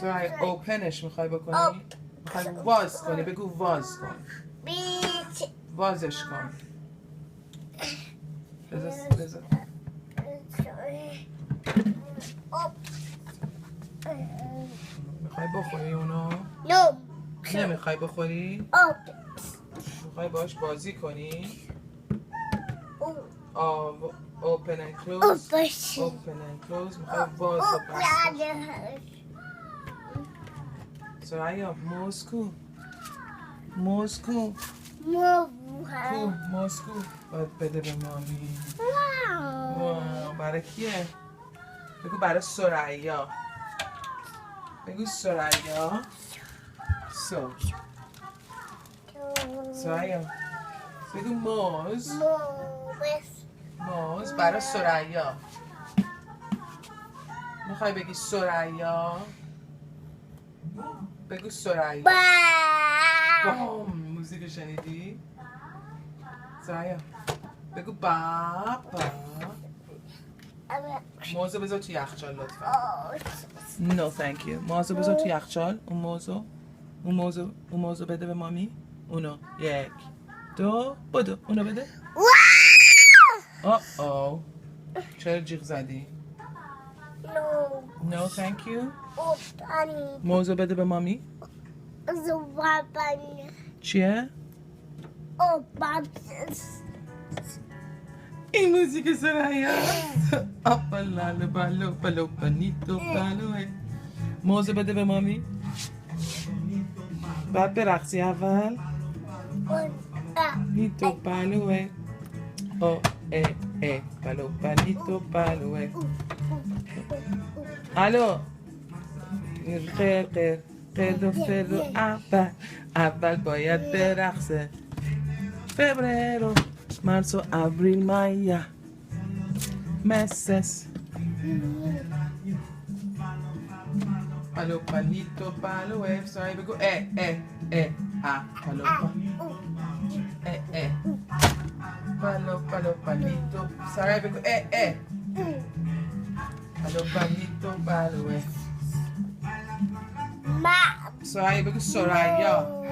سرعی اوپنش میخوای بکنی؟ میخوای واز کنی؟ بگو واز کن. وازش کن. بذار میخوای بخوری اونو؟ نمیخوای بخوری؟ میخوای باش بازی کنی؟ open and close open and close میخوای باز و بست سرعیا موسکو باید بده به مامی واو برای کیه؟ بگو برای سرعیا بگو سرعیا سرعیا بگو موز برای سرعیا میخوای بگی سرعیا بگو سرعیا بام موزیک شنیدی؟ سرعیا بگو بابا موزو بذار تو یخچال لطفا نو thank you موزو بذار تو یخچال اون موزو بده به مامی اونو 1 2 بدو اونو بده او چرا جیغ زدی؟ نو thank you موزو بده به مامی چیه؟ این موزیک سرعی هست اپلال بالو بلو بنیتو بلوه موزو بده به مامی بعد برقصی اول نیتو بلوه او بلو بنیتو بلوه الو خیر و فر و اول باید برقصه فبررو مارس و ابریل مایا meses palo palito palo سرعی بگو palo palo palito سرعی بگو palo palito palo سرعی بگو سرعیا